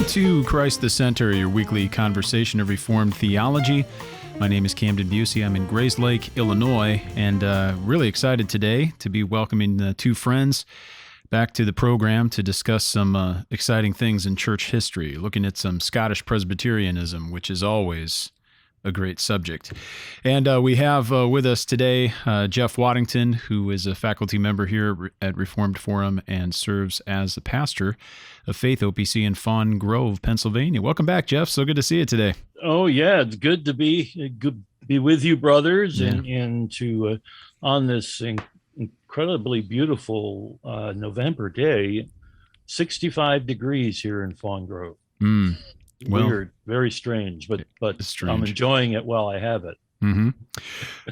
to Christ the Center, your weekly conversation of Reformed theology. My name is Camden Busey. I'm in Grayslake, Illinois, and really excited today to be welcoming two friends back to the program to discuss some exciting things in church history, looking at some Scottish Presbyterianism, which is always a great subject. And we have with us today Jeff Waddington, who is a faculty member here at Reformed Forum and serves as the pastor of Faith OPC in Fawn Grove, Pennsylvania. Welcome back, Jeff. So good to see you today. Oh, yeah. It's good to be with you, brothers, and to on this incredibly beautiful November day, 65 degwees here in Fawn Grove. Well, weird, very strange, but strange. I'm enjoying it while I have it.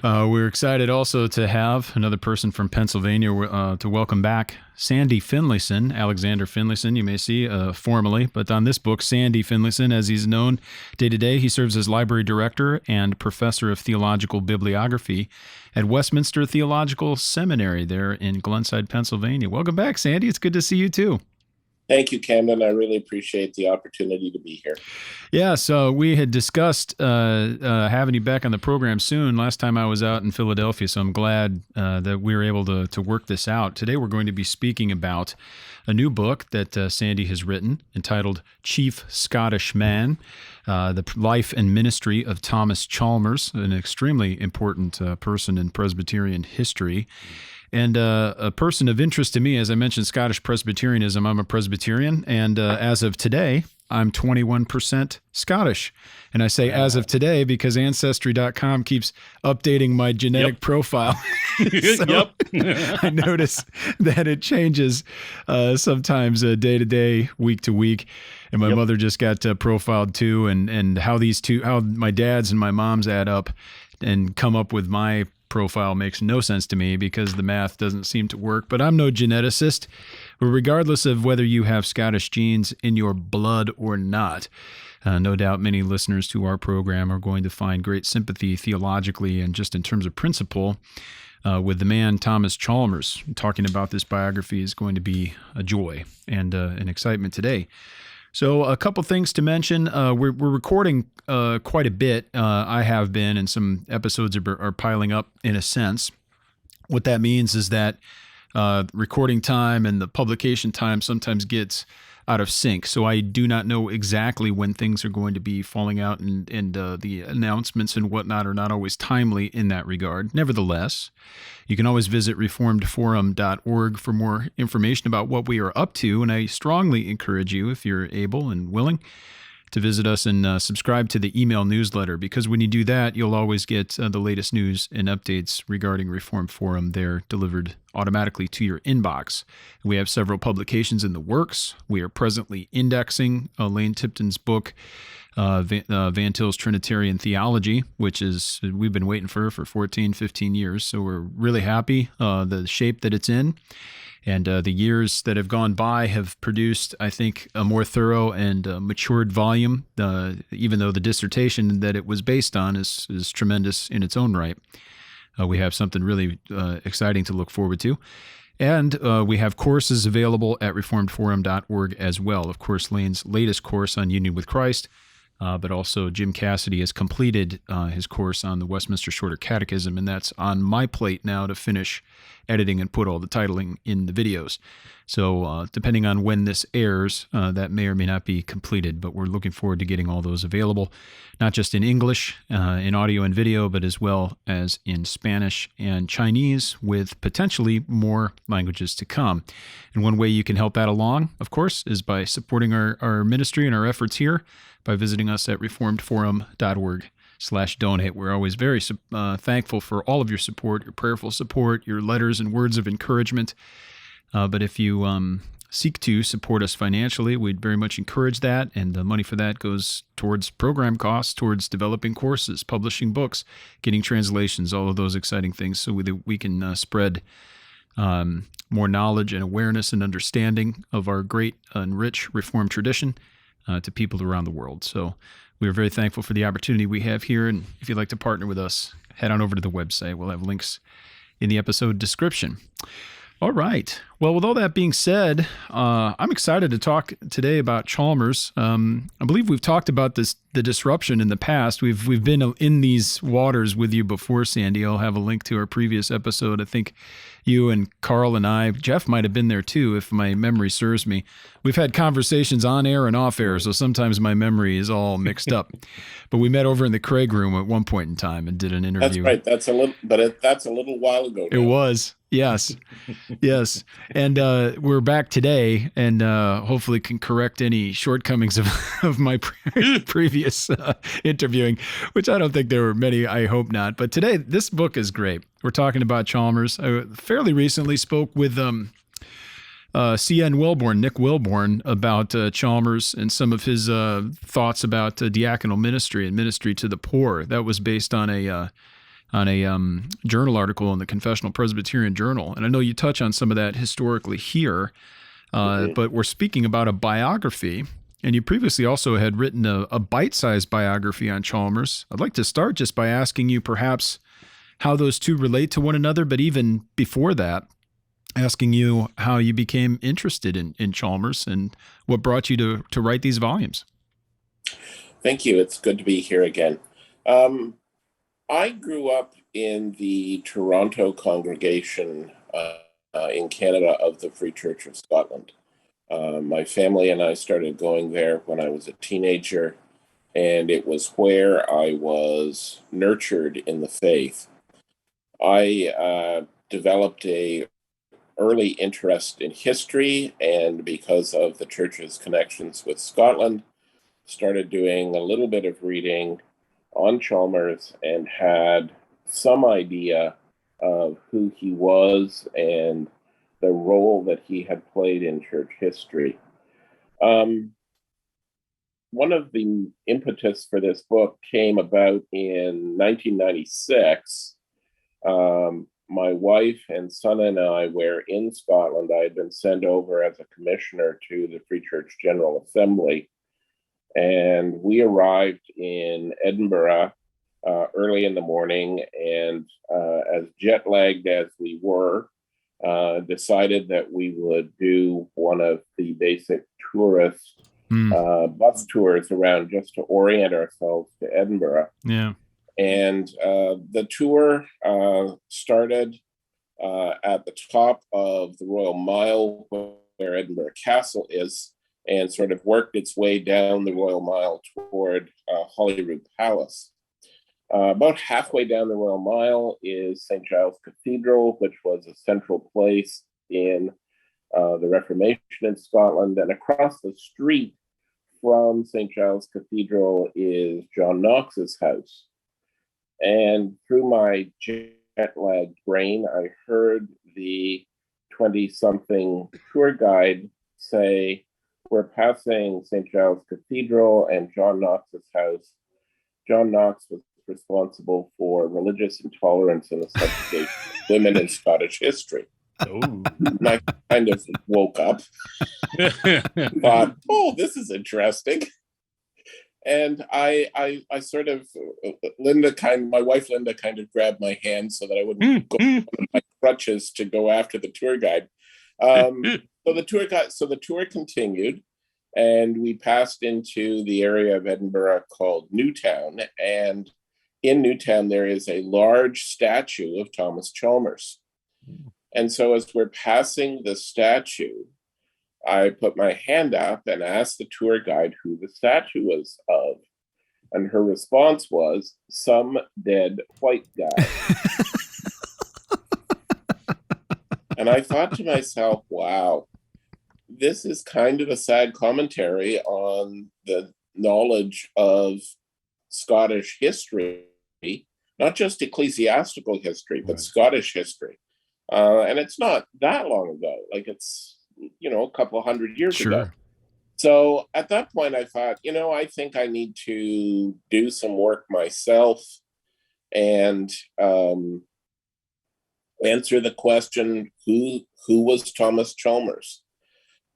We're excited also to have another person from Pennsylvania to welcome back Sandy Finlayson, Alexander Finlayson, you may see formally, but on this book, Sandy Finlayson, as he's known day to day, he serves as library director and professor of theological bibliography at Westminster Theological Seminary there in Glenside, Pennsylvania. Welcome back, Sandy. It's good to see you too. Thank you, Camden. I really appreciate the opportunity to be here. Yeah, so we had discussed having you back on the program soon. Last time I was out in Philadelphia, so I'm glad that we were able to work this out. Today we're going to be speaking about a new book that Sandy has written entitled Chief Scottish Man, the Life and Ministry of Thomas Chalmers, an extremely important person in Presbyterian history. And a person of interest to me, as I mentioned, Scottish Presbyterianism. I'm a Presbyterian, and as of today, I'm 21% Scottish. And I say as of today because Ancestry.com keeps updating my genetic profile. So I notice that it changes sometimes day to day, week to week. And my mother just got profiled too, and how my dad's and my mom's add up and come up with my profile makes no sense to me because the math doesn't seem to work. But I'm no geneticist. But regardless of whether you have Scottish genes in your blood or not, no doubt many listeners to our program are going to find great sympathy theologically and just in terms of principle with the man Thomas Chalmers. Talking about this biography is going to be a joy and an excitement today. So a couple things to mention. We're recording quite a bit. I have been, and some episodes are piling up in a sense. What that means is that recording time and the publication time sometimes gets out of sync. So I do not know exactly when things are going to be falling out, and the announcements and whatnot are not always timely in that regard. Nevertheless, you can always visit reformedforum.org for more information about what we are up to, and I strongly encourage you, if you're able and willing, to visit us and subscribe to the email newsletter, because when you do that, you'll always get the latest news and updates regarding Reformed Forum there delivered automatically to your inbox. We have several publications in the works. We are presently indexing Lane Tipton's book, Van Til's Trinitarian Theology, which is we've been waiting for 14, 15 years. So we're really happy the shape that it's in. And the years that have gone by have produced, I think, a more thorough and matured volume, even though the dissertation that it was based on is tremendous in its own right. We have something really exciting to look forward to. And we have courses available at reformedforum.org as well. Of course, Lane's latest course on Union with Christ, but also Jim Cassidy has completed his course on the Westminster Shorter Catechism, and that's on my plate now to finish editing and put all the titling in the videos. So depending on when this airs, that may or may not be completed, but we're looking forward to getting all those available, not just in English, in audio and video, but as well as in Spanish and Chinese, with potentially more languages to come. And one way you can help that along, of course, is by supporting our ministry and our efforts here by visiting us at reformedforum.org/donate. We're always very thankful for all of your support, your prayerful support, your letters and words of encouragement. But if you seek to support us financially, we'd very much encourage that. And the money for that goes towards program costs, towards developing courses, publishing books, getting translations, all of those exciting things, so that we can spread more knowledge and awareness and understanding of our great and rich Reformed tradition to people around the world. So we are very thankful for the opportunity we have here. And if you'd like to partner with us, head on over to the website. We'll have links in the episode description. All right. Well, with all that being said, I'm excited to talk today about Chalmers. I believe we've talked about the disruption in the past. We've been in these waters with you before, Sandy. I'll have a link to our previous episode. I think you and Carl and I, Jeff might have been there too, if my memory serves me. We've had conversations on air and off air, so sometimes my memory is all mixed up. But we met over in the Craig room at one point in time and did an interview. That's right. That's a little while ago now. It was. Yes. Yes. And we're back today and hopefully can correct any shortcomings of my previous interviewing, which I don't think there were many. I hope not. But today, this book is great. We're talking about Chalmers. I fairly recently spoke with C.N. Wilborn, Nick Wilborn, about Chalmers and some of his thoughts about diaconal ministry and ministry to the poor. That was based on a journal article in the Confessional Presbyterian Journal. And I know you touch on some of that historically here, but we're speaking about a biography, and you previously also had written a bite-sized biography on Chalmers. I'd like to start just by asking you perhaps how those two relate to one another, but even before that, asking you how you became interested in Chalmers and what brought you to write these volumes. Thank you. It's good to be here again. I grew up in the Toronto congregation in Canada of the Free Church of Scotland. My family and I started going there when I was a teenager, and it was where I was nurtured in the faith. I developed a early interest in history, and because of the church's connections with Scotland, started doing a little bit of reading on Chalmers and had some idea of who he was and the role that he had played in church history. One of the impetus for this book came about in 1996. My wife and son and I were in Scotland. I had been sent over as a commissioner to the Free Church General Assembly, and we arrived in Edinburgh early in the morning, and as jet lagged as we were, decided that we would do one of the basic tourist bus tours around just to orient ourselves to Edinburgh. Yeah. And the tour started at the top of the Royal Mile, where Edinburgh Castle is, and sort of worked its way down the Royal Mile toward Holyrood Palace. About halfway down the Royal Mile is St. Giles Cathedral, which was a central place in the Reformation in Scotland. And across the street from St. Giles Cathedral is John Knox's house. And through my jet-lagged brain, I heard the 20-something tour guide say, "We're passing St. Giles Cathedral and John Knox's house. John Knox was responsible for religious intolerance and the subjugation of women in Scottish history." Oh. And I kind of woke up, thought, "Oh, this is interesting." And I sort of, my wife Linda kind of grabbed my hand so that I wouldn't go on my crutches to go after the tour guide. So the tour continued, and we passed into the area of Edinburgh called Newtown. And in Newtown, there is a large statue of Thomas Chalmers. And so as we're passing the statue, I put my hand up and asked the tour guide who the statue was of. And her response was, "Some dead white guy." And I thought to myself, wow, this is kind of a sad commentary on the knowledge of Scottish history, not just ecclesiastical history, but Scottish history. And it's not that long ago, like it's, a couple of 100 years ago. So at that point I thought, I think I need to do some work myself and answer the question, who was Thomas Chalmers?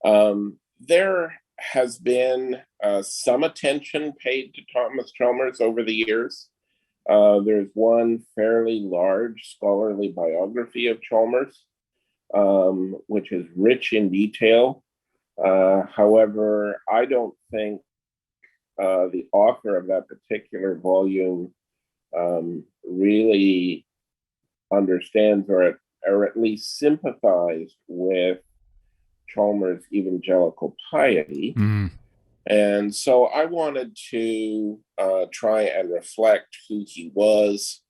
There has been some attention paid to Thomas Chalmers over the years. There's one fairly large scholarly biography of Chalmers. which is rich in detail. However, I don't think the author of that particular volume really understands or at least sympathized with Chalmers' evangelical piety. Mm. And so I wanted to try and reflect who he was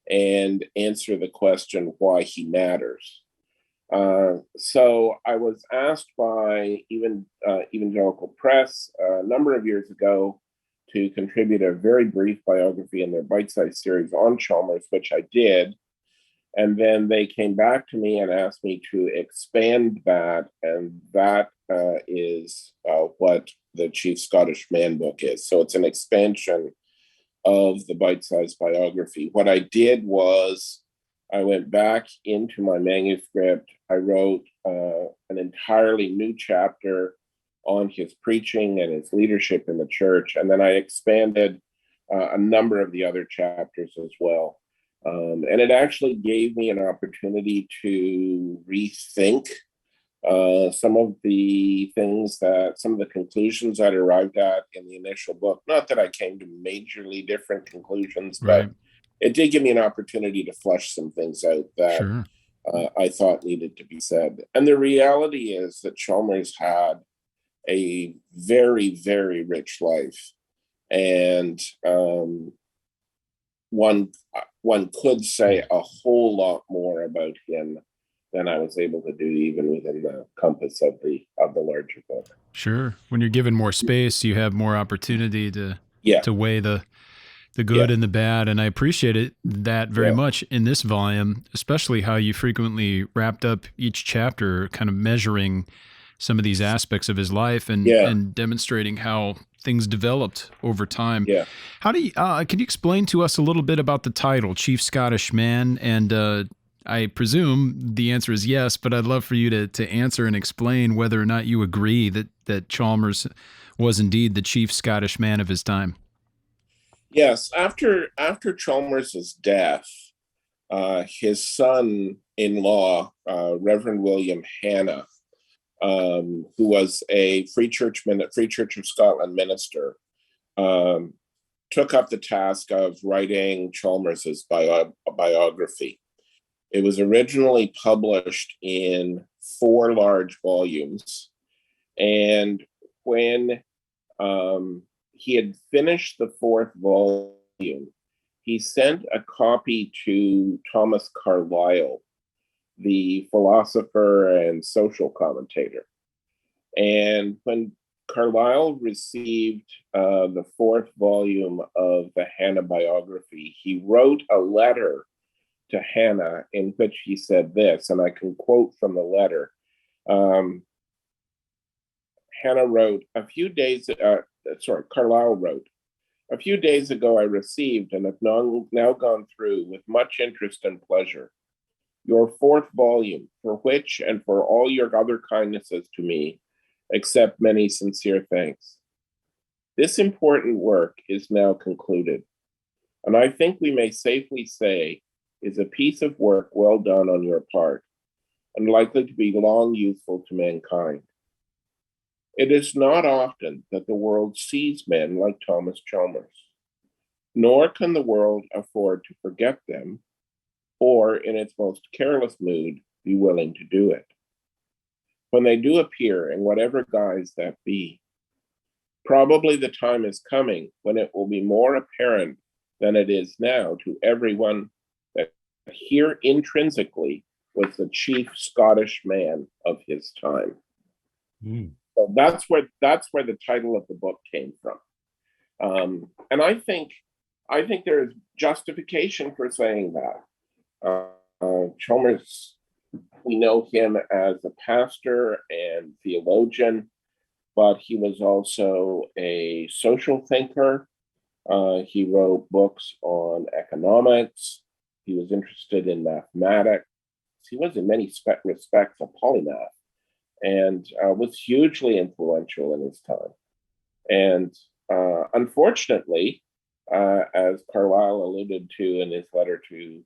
and answer the question why he matters. So I was asked by Evangelical Press a number of years ago to contribute a very brief biography in their Bitesize series on Chalmers, which I did. And then they came back to me and asked me to expand that. And that is what the Chief Scottish Man book is. So it's an expansion of the Bitesize biography. What I did was I went back into my manuscript. I wrote an entirely new chapter on his preaching and his leadership in the church. And then I expanded a number of the other chapters as well. And it actually gave me an opportunity to rethink some of the conclusions I'd arrived at in the initial book. Not that I came to majorly different conclusions, Right. but it did give me an opportunity to flesh some things out that Sure. I thought needed to be said. And the reality is that Chalmers had a very, very rich life. And one could say a whole lot more about him than I was able to do even within the compass of the larger book. Sure. When you're given more space, you have more opportunity to weigh the good and the bad. And I appreciate that very much in this volume, especially how you frequently wrapped up each chapter, kind of measuring some of these aspects of his life and demonstrating how things developed over time. Yeah. How do you, can you explain to us a little bit about the title, Chief Scottish Man? And I presume the answer is yes, but I'd love for you to answer and explain whether or not you agree that Chalmers was indeed the chief Scottish man of his time. Yes. After Chalmers's death, his son-in-law, Reverend William Hanna, who was a Free Church of Scotland minister, took up the task of writing Chalmers's biography. It was originally published in 4 large volumes, and when he had finished the 4th volume, he sent a copy to Thomas Carlyle, the philosopher and social commentator. And when Carlyle received the 4th volume of the Hanna biography, he wrote a letter to Hanna in which he said this, and I can quote from the letter. Hanna wrote, Carlyle wrote, "A few days ago I received and have now gone through with much interest and pleasure your 4th volume, for which and for all your other kindnesses to me, accept many sincere thanks. This important work is now concluded, and I think we may safely say is a piece of work well done on your part, and likely to be long useful to mankind. It is not often that the world sees men like Thomas Chalmers, nor can the world afford to forget them, or in its most careless mood, be willing to do it. When they do appear, in whatever guise that be, probably the time is coming when it will be more apparent than it is now to everyone that here intrinsically was the chief Scottish man of his time." So that's where the title of the book came from. And I think there is justification for saying that. Chalmers, we know him as a pastor and theologian, but he was also a social thinker. He wrote books on economics. He was interested in mathematics. He was in many respects a polymath, and was hugely influential in his time. And unfortunately, as Carlyle alluded to in his letter to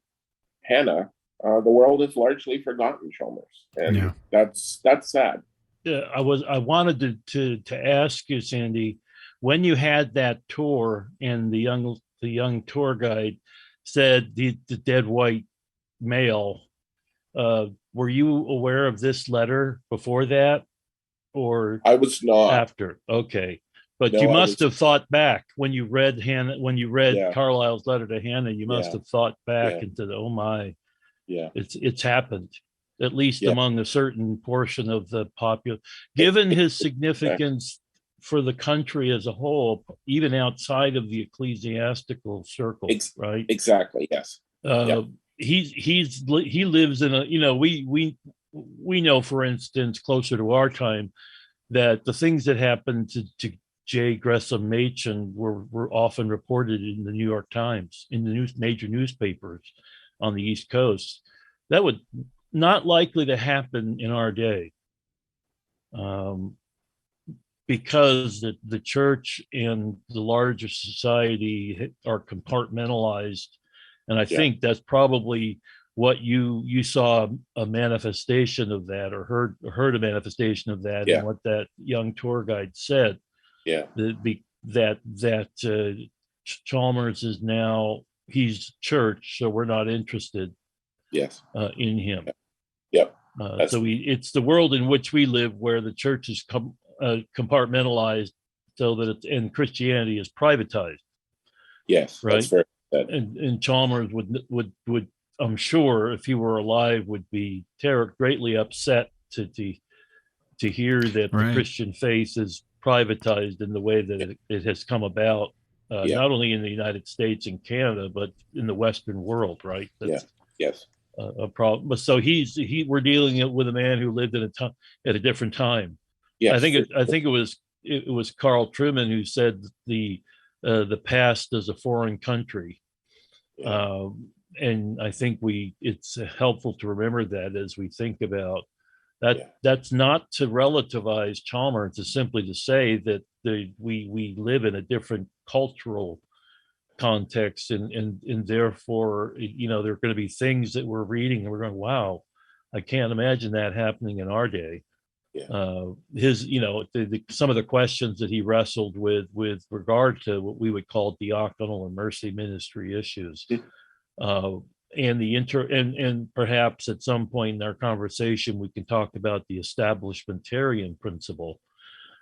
Hanna, the world has largely forgotten Chalmers, and that's sad. Yeah, I wanted to ask you, Sandy, when you had that tour and the young tour guide said the dead white male, were you aware of this letter before that, or I was not. after? Okay, but No, you must have thought back when you read Carlyle's letter to Hannah. You must have thought back into the, oh my, it's happened, at least among a certain portion of the population. Given his significance for the country as a whole, even outside of the ecclesiastical circle, right? Exactly. Yes. He lives in a, we know, for instance, closer to our time, that the things that happened to J. Gresham Machen were often reported in the New York Times, in the major newspapers on the East Coast. That would not likely to happen in our day, because the church and the larger society are compartmentalized. And I think that's probably what you saw a manifestation of that, or heard a manifestation of that, and what that young tour guide said. That Chalmers is now, he's church, so we're not interested in him. So it's the world in which we live, where the church is compartmentalized, so that and Christianity is privatized. Yes, right. That's very good. And Chalmers would I'm sure, if he were alive, would be greatly upset to hear that the Christian faith is privatized in the way that it has come about, not only in the United States and Canada, but in the Western world, right? That's a problem. But so we're dealing with a man who lived at a different time. I think it was Carl Trueman who said the past is a foreign country. And I think it's helpful to remember that as we think about that. That's not to relativize Chalmers, it's simply to say that we live in a different cultural context, and therefore, there are going to be things that we're reading and we're going, wow, I can't imagine that happening in our day. Some of the questions that he wrestled with regard to what we would call diaconal and mercy ministry issues, and perhaps at some point in our conversation we can talk about the establishmentarian principle,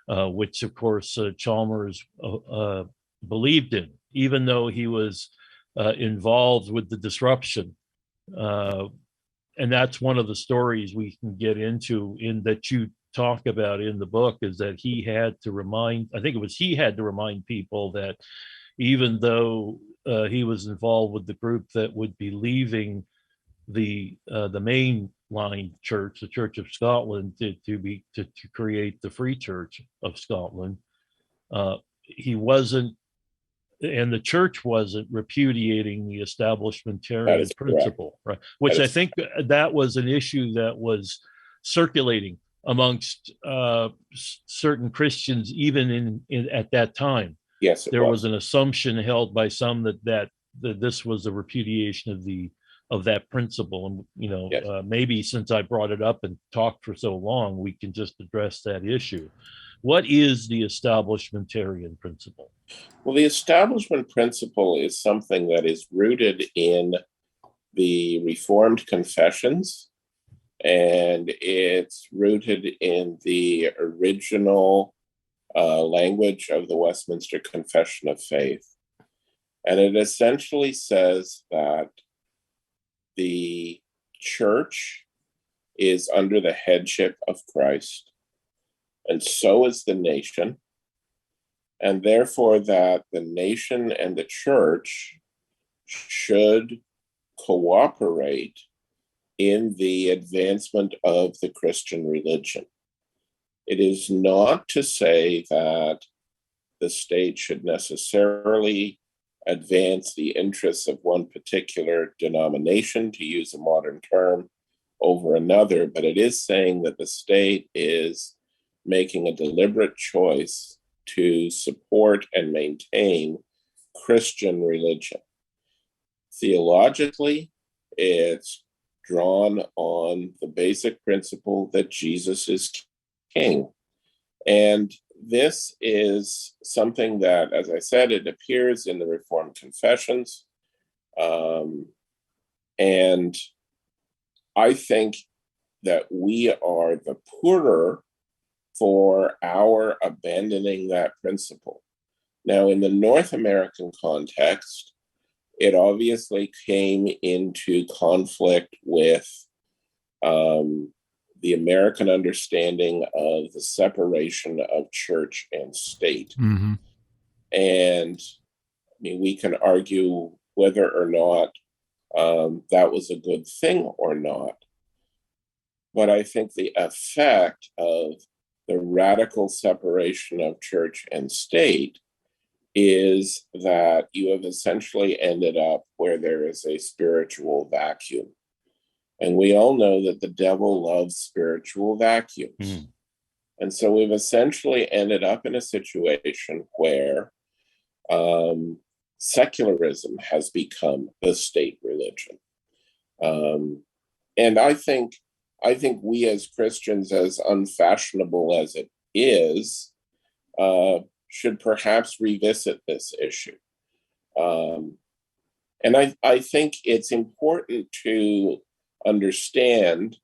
which of course Chalmers believed in, even though he was involved with the disruption. And that's one of the stories we can get into in that you talk about in the book, is that he had to remind people that even though he was involved with the group that would be leaving the mainline church, the Church of Scotland, to create the Free Church of Scotland, he wasn't, and the church wasn't repudiating the establishmentarian principle, right? Which I think that was an issue that was circulating amongst certain Christians, even in at that time. Yes, there was an assumption held by some that this was a repudiation of that principle, and maybe since I brought it up and talked for so long, we can just address that issue. What is the establishmentarian principle? Well, the establishment principle is something that is rooted in the Reformed confessions, and it's rooted in the original language of the Westminster Confession of Faith. And it essentially says that the church is under the headship of Christ, and so is the nation. And therefore that the nation and the church should cooperate in the advancement of the Christian religion. It is not to say that the state should necessarily advance the interests of one particular denomination, to use a modern term, over another, but it is saying that the state is making a deliberate choice to support and maintain Christian religion. Theologically, it's drawn on the basic principle that Jesus is king. And this is something that, as I said, it appears in the Reformed Confessions. And I think that we are the poorer for our abandoning that principle. Now, in the North American context, it obviously came into conflict with the American understanding of the separation of church and state. Mm-hmm. And I mean, we can argue whether or not that was a good thing or not. But I think the effect of the radical separation of church and state is that you have essentially ended up where there is a spiritual vacuum. And we all know that the devil loves spiritual vacuums. Mm. And so we've essentially ended up in a situation where secularism has become the state religion. And I think we as Christians, as unfashionable as it is, should perhaps revisit this issue. And I think it's important to understand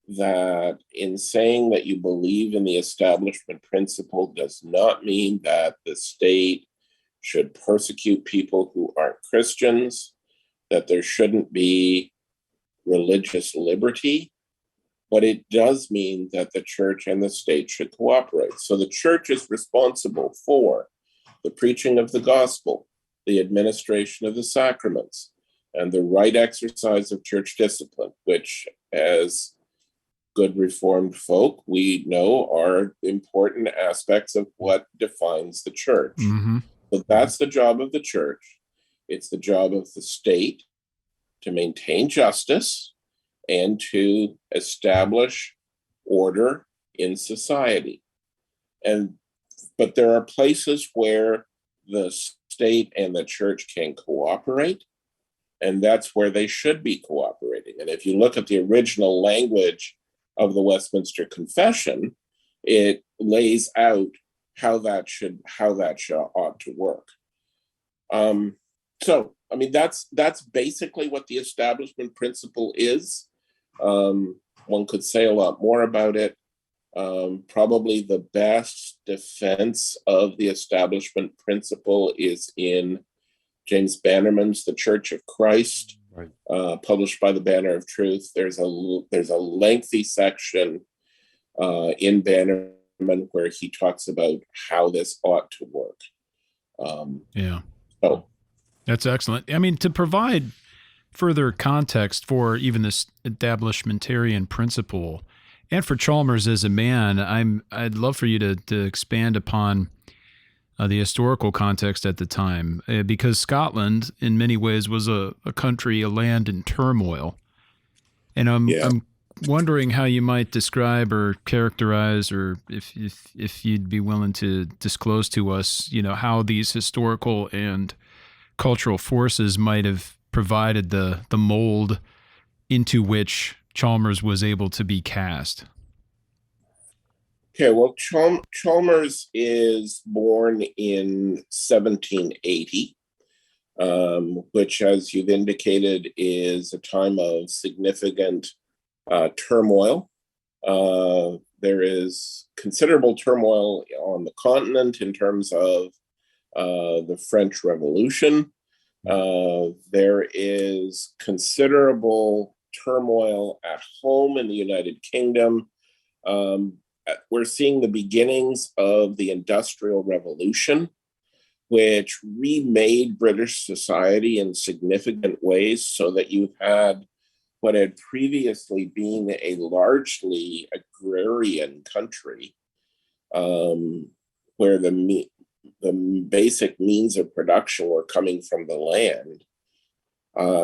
that in saying that you believe in the establishment principle does not mean that the state should persecute people who aren't Christians, that there shouldn't be religious liberty, but it does mean that the church and the state should cooperate. So the church is responsible for the preaching of the gospel, the administration of the sacraments, and the right exercise of church discipline, which, as good Reformed folk, we know are important aspects of what defines the church. Mm-hmm. So that's the job of the church. It's the job of the state to maintain justice and to establish order in society. But there are places where the state and the church can cooperate, and that's where they should be cooperating. And if you look at the original language of the Westminster Confession, it lays out how that ought to work. So, I mean, that's basically what the establishment principle is. One could say a lot more about it. Probably the best defense of the establishment principle is in James Bannerman's The Church of Christ, right, published by the Banner of Truth. There's a lengthy section in Bannerman where he talks about how this ought to work. So that's excellent. I mean, to provide further context for even this establishmentarian principle, and for Chalmers as a man, I'd love for you to expand upon the historical context at the time, because Scotland, in many ways, was a country, a land in turmoil. And I'm wondering how you might describe or characterize, or if you'd be willing to disclose to us, how these historical and cultural forces might have provided the mold into which Chalmers was able to be cast. Okay, well, Chalmers is born in 1780, which, as you've indicated, is a time of significant turmoil. There is considerable turmoil on the continent in terms of the French Revolution. There is considerable turmoil at home in the United Kingdom. We're seeing the beginnings of the Industrial Revolution, which remade British society in significant ways, so that you had what had previously been a largely agrarian country, where the basic means of production were coming from the land.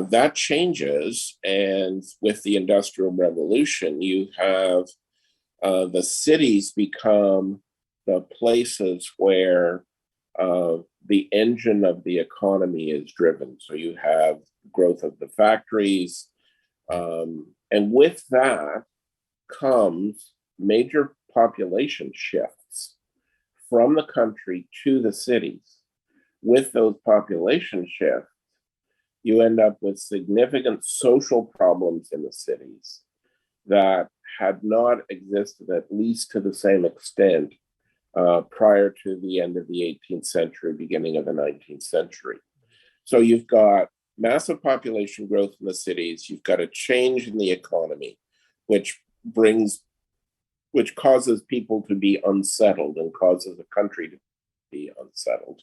That changes, and with the Industrial Revolution, you have the cities become the places where the engine of the economy is driven. So you have growth of the factories, And with that comes major population shifts from the country to the cities. With those population shifts, you end up with significant social problems in the cities that had not existed, at least to the same extent, prior to the end of the 18th century, beginning of the 19th century. So you've got massive population growth in the cities, you've got a change in the economy, which causes people to be unsettled and causes the country to be unsettled.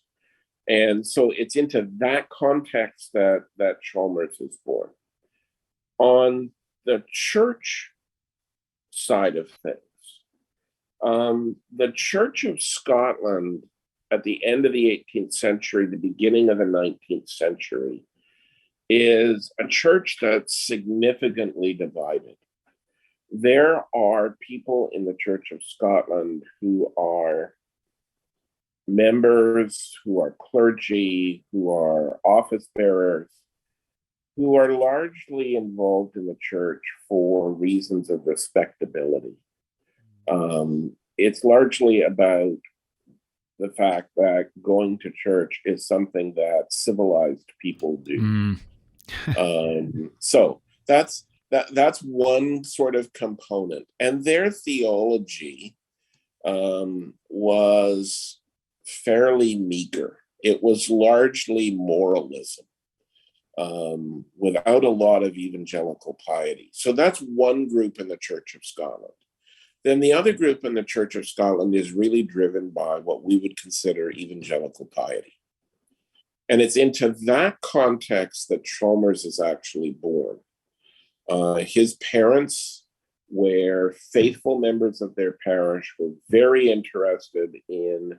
And so it's into that context that Chalmers is born. On the church side of things, the Church of Scotland at the end of the 18th century, the beginning of the 19th century, is a church that's significantly divided. There are people in the Church of Scotland who are members, who are clergy, who are office bearers, who are largely involved in the church for reasons of respectability. It's largely about the fact that going to church is something that civilized people do. So that's one sort of component. And their theology was fairly meager. It was largely moralism, without a lot of evangelical piety. So that's one group in the Church of Scotland. Then the other group in the Church of Scotland is really driven by what we would consider evangelical piety. And it's into that context that Chalmers is actually born. His parents were faithful members of their parish, were very interested in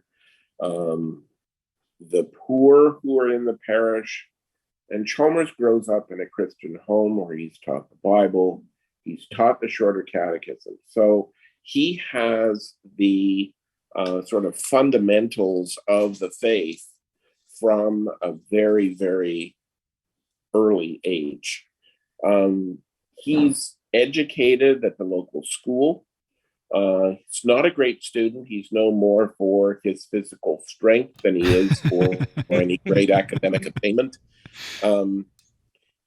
the poor who are in the parish. And Chalmers grows up in a Christian home where he's taught the Bible, he's taught the Shorter Catechism. So he has the sort of fundamentals of the faith from a very, very early age. He's educated at the local school. He's not a great student. He's no more for his physical strength than he is for any great academic attainment. When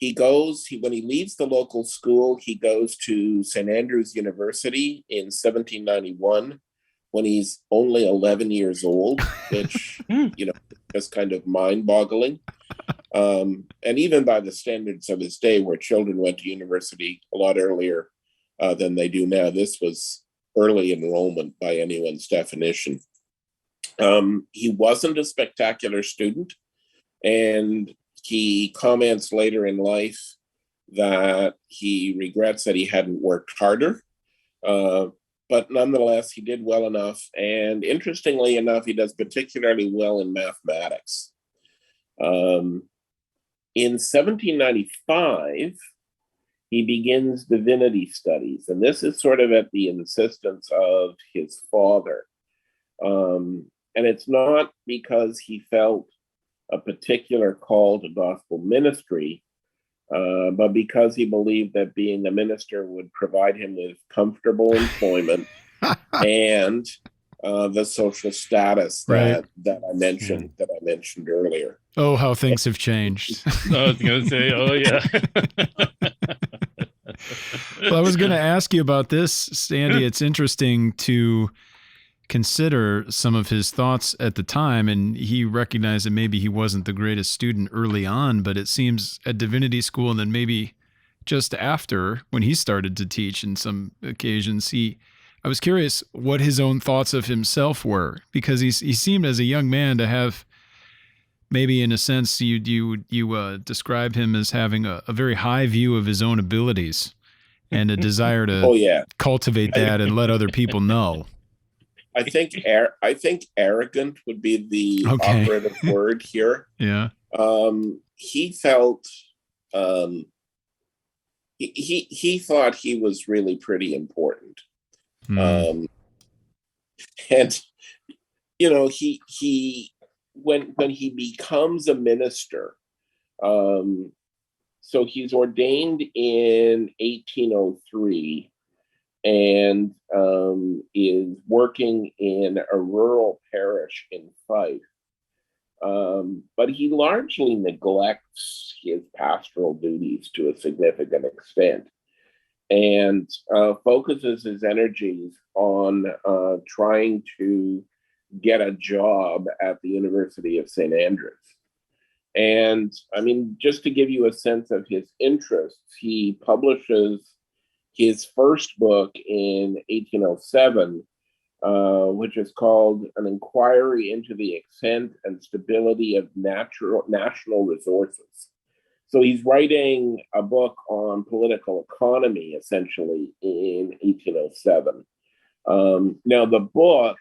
he leaves the local school, he goes to St. Andrew's University in 1791 when he's only 11 years old, which, is kind of mind-boggling. And even by the standards of his day, where children went to university a lot earlier than they do now, this was early enrollment by anyone's definition. He wasn't a spectacular student, and he comments later in life that he regrets that he hadn't worked harder. But nonetheless, he did well enough. And interestingly enough, he does particularly well in mathematics. In 1795, he begins divinity studies. And this is sort of at the insistence of his father. And it's not because he felt a particular call to gospel ministry, but because he believed that being a minister would provide him with comfortable employment and the social status that I mentioned earlier. Oh, how things have changed. I was going to say, oh yeah. Well, I was going to ask you about this, Sandy. It's interesting to consider some of his thoughts at the time, and he recognized that maybe he wasn't the greatest student early on, but it seems at divinity school and then maybe just after, when he started to teach in some occasions, I was curious what his own thoughts of himself were, because he seemed as a young man to have, maybe in a sense, you described him as having a very high view of his own abilities and a desire to cultivate that and let other people know. I think arrogant would be the operative word here. Yeah. He felt he thought he was really pretty important. And he when he becomes a minister, So he's ordained in 1803 and is working in a rural parish in Fife. But he largely neglects his pastoral duties to a significant extent and focuses his energies on trying to get a job at the University of St. Andrews. And I mean, just to give you a sense of his interests, he publishes his first book in 1807, which is called An Inquiry into the Extent and Stability of National Resources. So he's writing a book on political economy, essentially, in 1807. Now, the book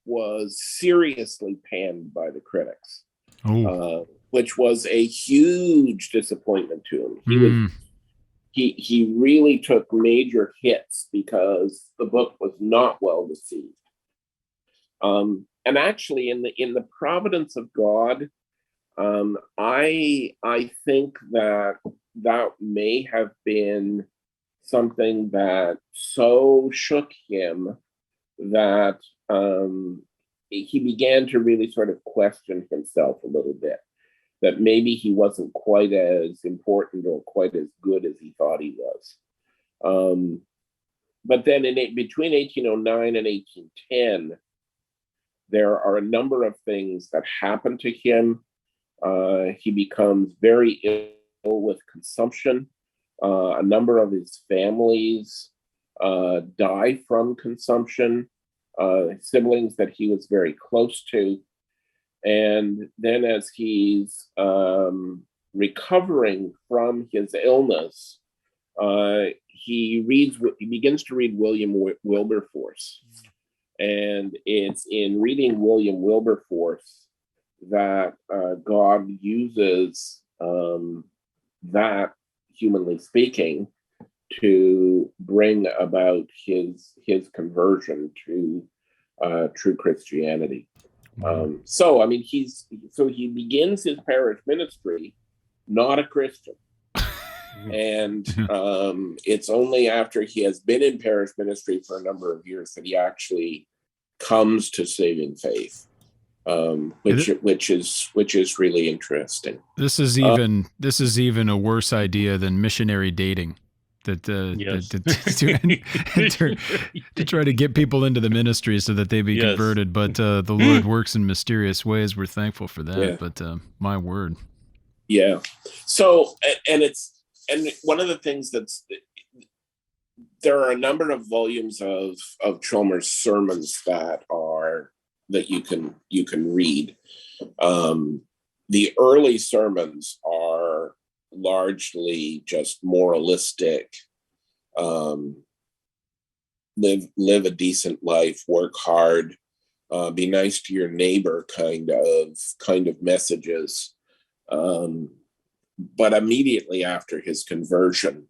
was seriously panned by the critics, which was a huge disappointment to him. He really took major hits because the book was not well received. And actually, in the providence of God, I think that may have been something that so shook him that he began to really sort of question himself a little bit, that maybe he wasn't quite as important or quite as good as he thought he was. But then between 1809 and 1810, there are a number of things that happen to him. He becomes very ill with consumption. A number of his families die from consumption, siblings that he was very close to. And then as he's recovering from his illness, he begins to read William Wilberforce. And it's in reading William Wilberforce that God uses that, humanly speaking, to bring about his conversion to true Christianity. So I mean, he begins his parish ministry not a Christian, and it's only after he has been in parish ministry for a number of years that he actually comes to saving faith, which is really interesting. This is even a worse idea than missionary dating. Yes. To try to get people into the ministry so that they be converted, but the Lord works in mysterious ways. We're thankful for that. Yeah. But my word, yeah. So and one of the things there are a number of volumes of Chalmers' sermons that you can read. The early sermons are largely just moralistic, live a decent life, work hard, be nice to your neighbor kind of messages. But immediately after his conversion,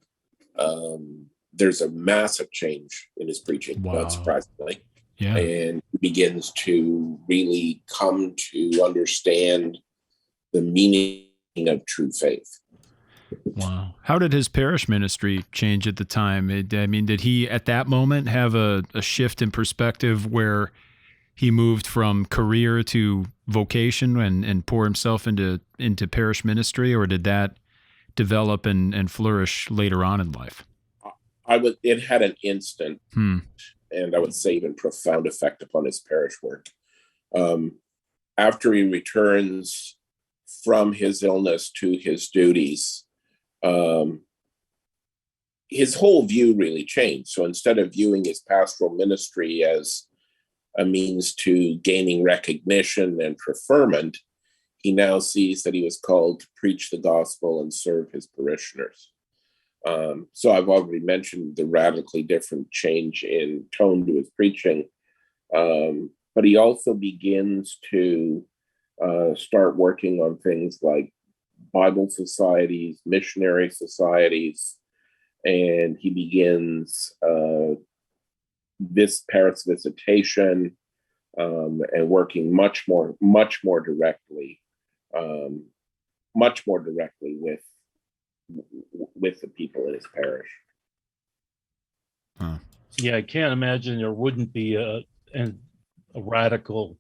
there's a massive change in his preaching, not surprisingly. Yeah. And he begins to really come to understand the meaning of true faith. Wow. How did his parish ministry change at the time? Did he at that moment have a shift in perspective where he moved from career to vocation and pour himself into parish ministry, or did that develop and flourish later on in life? It had an instant, and I would say even profound effect upon his parish work. After he returns from his illness to his duties, his whole view really changed. So instead of viewing his pastoral ministry as a means to gaining recognition and preferment, he now sees that he was called to preach the gospel and serve his parishioners. So I've already mentioned the radically different change in tone to his preaching, but he also begins to start working on things like Bible societies, missionary societies, and he begins this parish visitation and working much more directly with with the people in his parish. Yeah, I can't imagine there wouldn't be a radical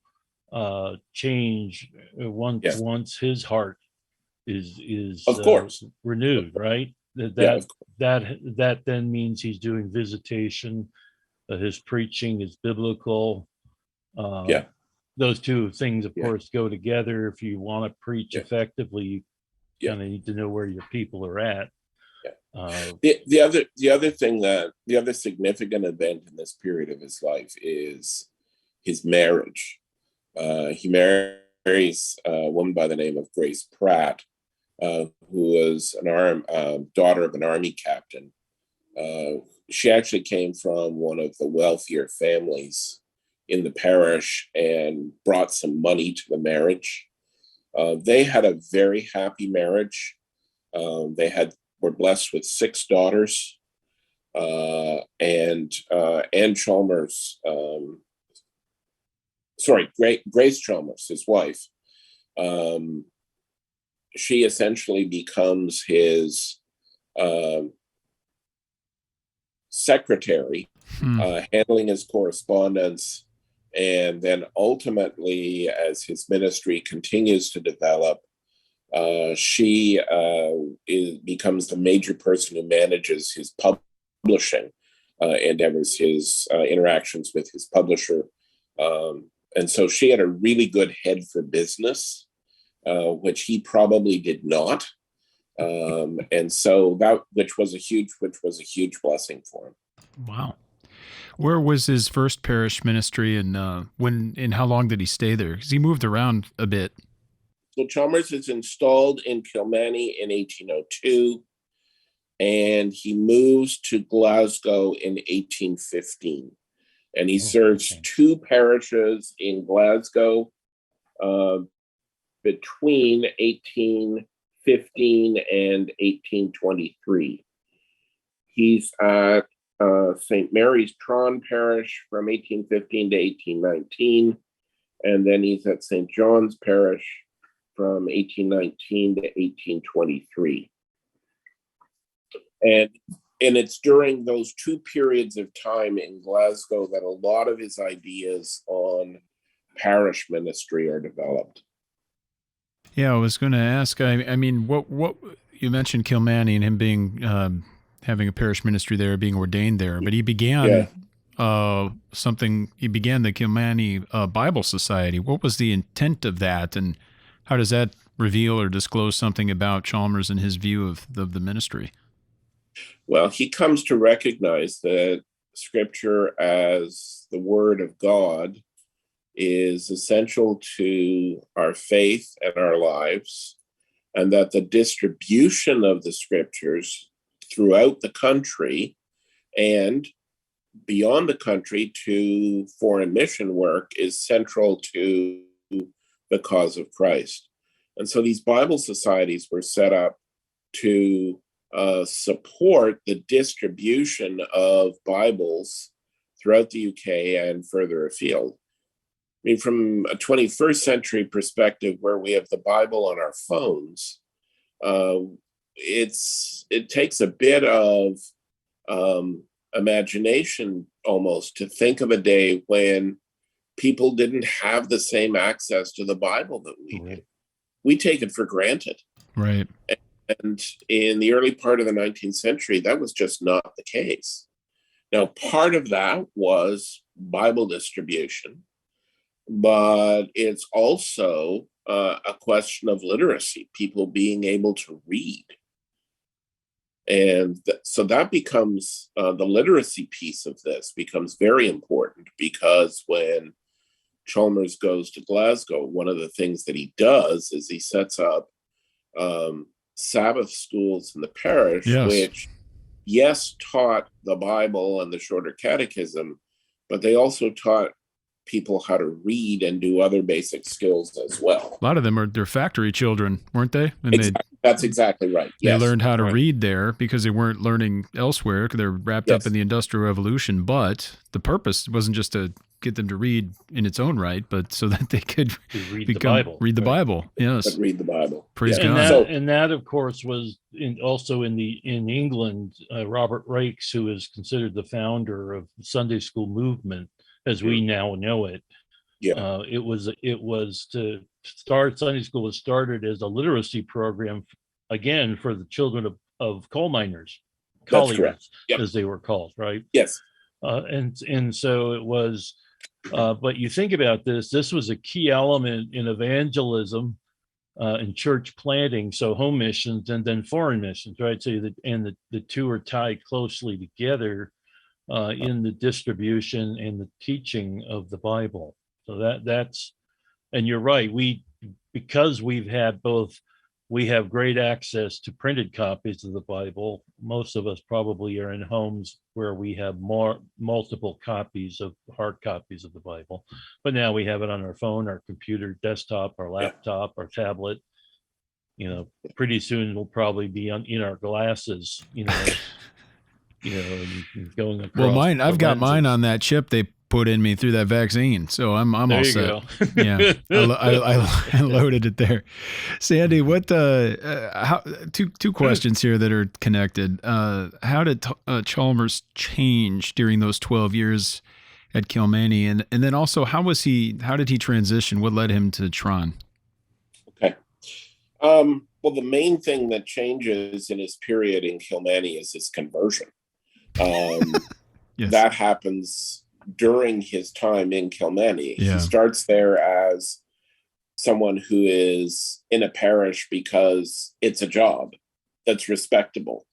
change once his heart is of course renewed, right? That then means he's doing visitation. His preaching is biblical. Those two things, of course, go together. If you want to preach effectively, you kind of need to know where your people are at. The other significant event in this period of his life is his marriage. He marries a woman by the name of Grace Pratt, who was daughter of an army captain. She actually came from one of the wealthier families in the parish and brought some money to the marriage. They had a very happy marriage. They were blessed with 6 daughters, and Anne Chalmers, Grace Chalmers, his wife, she essentially becomes his secretary, handling his correspondence. And then ultimately, as his ministry continues to develop, she becomes the major person who manages his publishing endeavors, his interactions with his publisher. And so she had a really good head for business, which he probably did not. And so which was a huge blessing for him. Wow. Where was his first parish ministry, and how long did he stay there? Because he moved around a bit. So Chalmers is installed in Kilmany in 1802, and he moves to Glasgow in 1815. And he serves 2 parishes in Glasgow between 1815 and 1823. He's at St. Mary's Tron Parish from 1815 to 1819, and then he's at St. John's Parish from 1819 to 1823. And it's during those 2 periods of time in Glasgow that a lot of his ideas on parish ministry are developed. Yeah, I was going to ask, I mean, what you mentioned Kilmany and him being having a parish ministry there, being ordained there, but he began he began the Kilmany Bible Society. What was the intent of that, and how does that reveal or disclose something about Chalmers and his view of the ministry? Well, he comes to recognize that Scripture as the Word of God is essential to our faith and our lives, and that the distribution of the Scriptures throughout the country and beyond the country to foreign mission work is central to the cause of Christ. And so these Bible societies were set up to support the distribution of Bibles throughout the UK and further afield. I mean, from a 21st century perspective, where we have the Bible on our phones, it takes a bit of imagination almost to think of a day when people didn't have the same access to the Bible that we did. We take it for granted. Right. And in the early part of the 19th century, that was just not the case. Now, part of that was Bible distribution, but it's also a question of literacy, people being able to read. And so that becomes, the literacy piece of this becomes very important, because when Chalmers goes to Glasgow, one of the things that he does is he sets up Sabbath schools in the parish, which, taught the Bible and the shorter catechism, but they also taught people how to read and do other basic skills as well. A lot of them they're factory children, weren't they? And that's exactly right. They learned how to read there because they weren't learning elsewhere. They're wrapped up in the Industrial Revolution. But the purpose wasn't just to get them to read in its own right, but so that they could read the Bible. Read the Bible. Yes. But read the Bible. Praise And God. that, of course, was also in England. Robert Raikes, who is considered the founder of the Sunday school movement as we now know it. Yeah. It was to start Sunday school was started as a literacy program, again, for the children of coal miners, colliers, as they were called, right? Yes. And so it was, but you think about this was a key element in evangelism and church planting, so home missions and then foreign missions, right? So the two are tied closely together in the distribution and the teaching of the Bible. So that's, and you're right, because we have great access to printed copies of the Bible. Most of us probably are in homes where we have multiple copies of hard copies of the Bible, but now we have it on our phone, our computer, desktop, our laptop, our tablet. Pretty soon it'll probably be in our glasses. And going across. Well, I've got mine lenses. on that chip they put in me through that vaccine, so I'm There all you set. go. Yeah, I loaded it there. Sandy, what? Two questions here that are connected. How did Chalmers change during those 12 years at Kilmany, and then also how did he transition? What led him to Tron? Okay. Well, the main thing that changes in his period in Kilmany is his conversion. Yes. That happens during his time in Kilmany. Yeah. He starts there as someone who is in a parish because it's a job that's respectable.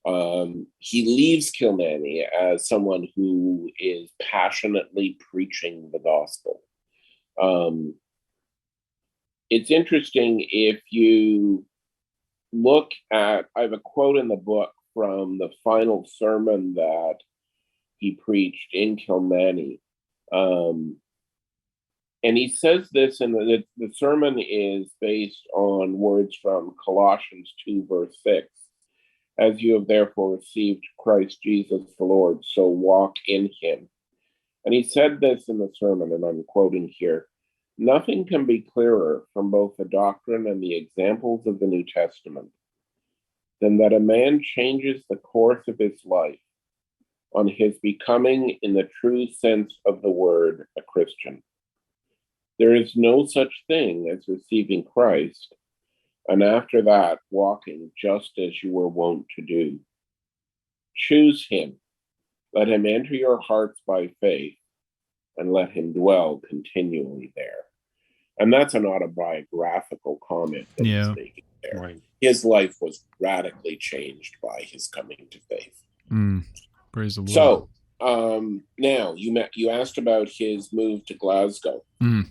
He leaves Kilmany as someone who is passionately preaching the gospel. It's interesting if you look at, I have a quote in the book from the final sermon that he preached in Kilmany. And he says this, and the sermon is based on words from Colossians 2, verse 6. As you have therefore received Christ Jesus the Lord, so walk in him. And he said this in the sermon, and I'm quoting here: nothing can be clearer from both the doctrine and the examples of the New Testament than that a man changes the course of his life on his becoming, in the true sense of the word, a Christian. There is no such thing as receiving Christ, and after that, walking just as you were wont to do. Choose him, let him enter your hearts by faith, and let him dwell continually there. And that's an autobiographical comment that he's making there. Right. His life was radically changed by his coming to faith. Praise the Lord. So now you asked about his move to Glasgow. When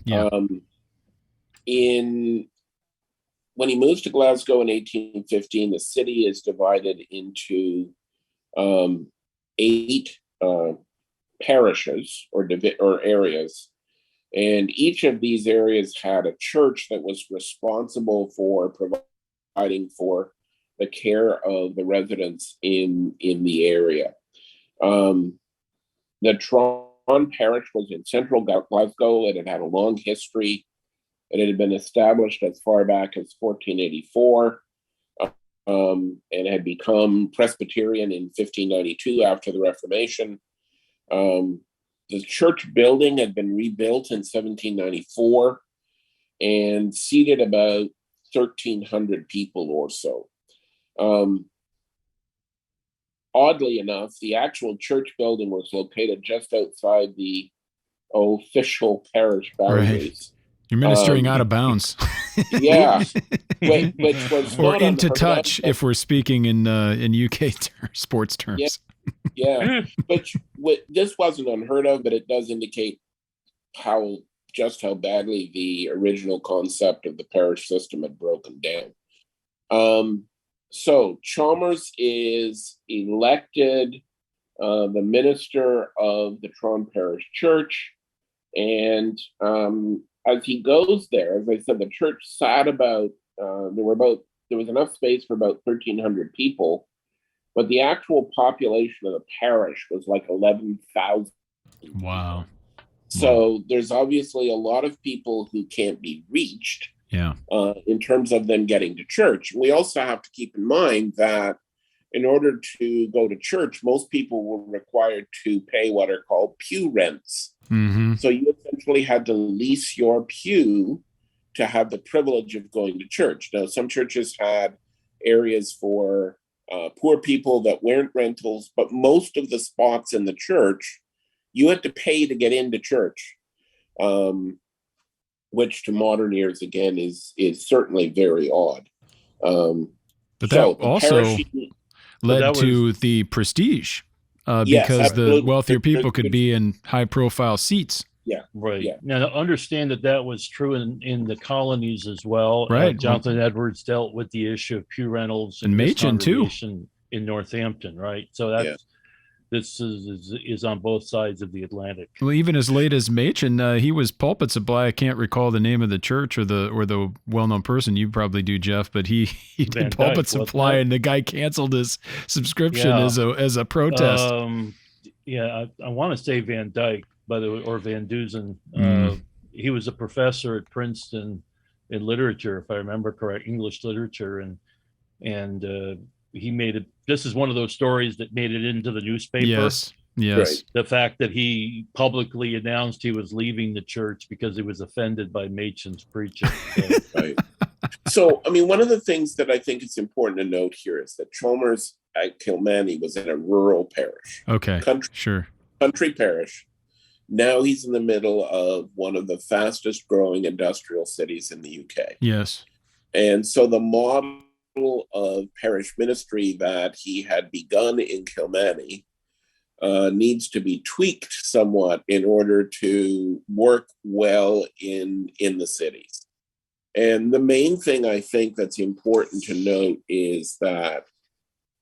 he moves to Glasgow in 1815, the city is divided into 8 parishes or areas. And each of these areas had a church that was responsible for providing for the care of the residents in the area. The Tron parish was in central Glasgow. It had had a long history. It had been established as far back as 1484 and had become Presbyterian in 1592 after the Reformation. The church building had been rebuilt in 1794 and seated about 1,300 people or so. Oddly enough, the actual church building was located just outside the official parish boundaries. Right. You're ministering out of bounds. Yeah. Which was or into touch, if we're speaking in UK sports terms. Yeah. Yeah, which this wasn't unheard of, but it does indicate how badly the original concept of the parish system had broken down. So Chalmers is elected the minister of the Tron Parish Church, and as he goes there, as I said, the church sat about there was enough space for about 1,300 people. But the actual population of the parish was like 11,000. Wow. So there's obviously a lot of people who can't be reached in terms of them getting to church. We also have to keep in mind that in order to go to church, most people were required to pay what are called pew rents. Mm-hmm. So you essentially had to lease your pew to have the privilege of going to church. Now, some churches had areas for poor people that weren't rentals, but most of the spots in the church, you had to pay to get into church, which to modern ears, again, is certainly very odd. But that also led to the prestige, because absolutely. The wealthier people could be in high-profile seats. Yeah, right. Yeah. Now, understand that was true in the colonies as well. Right. Jonathan Edwards dealt with the issue of pew rentals and Machen too in Northampton, right? So that's this is on both sides of the Atlantic. Well, even as late as Machen, he was pulpit supply. I can't recall the name of the church or the well-known person. You probably do, Jeff, but he did pulpit supply, and the guy canceled his subscription as a protest. I want to say Van Dyke, by the way, or Van Dusen. He was a professor at Princeton in literature, if I remember correct, English literature, and he made it. This is one of those stories that made it into the newspaper. Yes. Right. The fact that he publicly announced he was leaving the church because he was offended by Machen's preaching. Right. So, I mean, one of the things that I think is important to note here is that Chalmers at Kilmany was in a rural parish. Okay. Country parish. Now he's in the middle of one of the fastest growing industrial cities in the UK. Yes. And so the model of parish ministry that he had begun in Kilmany needs to be tweaked somewhat in order to work well in the cities. And the main thing I think that's important to note is that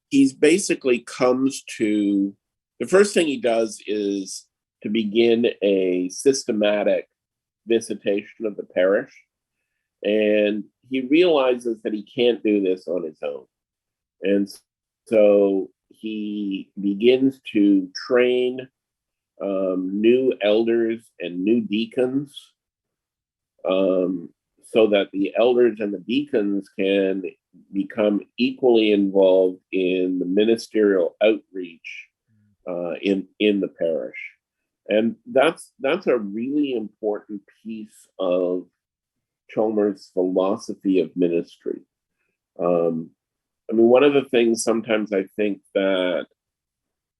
he's basically the first thing he does is to begin a systematic visitation of the parish. And he realizes that he can't do this on his own. And so he begins to train new elders and new deacons so that the elders and the deacons can become equally involved in the ministerial outreach in the parish. And that's a really important piece of Chalmers' philosophy of ministry. I mean, one of the things sometimes I think that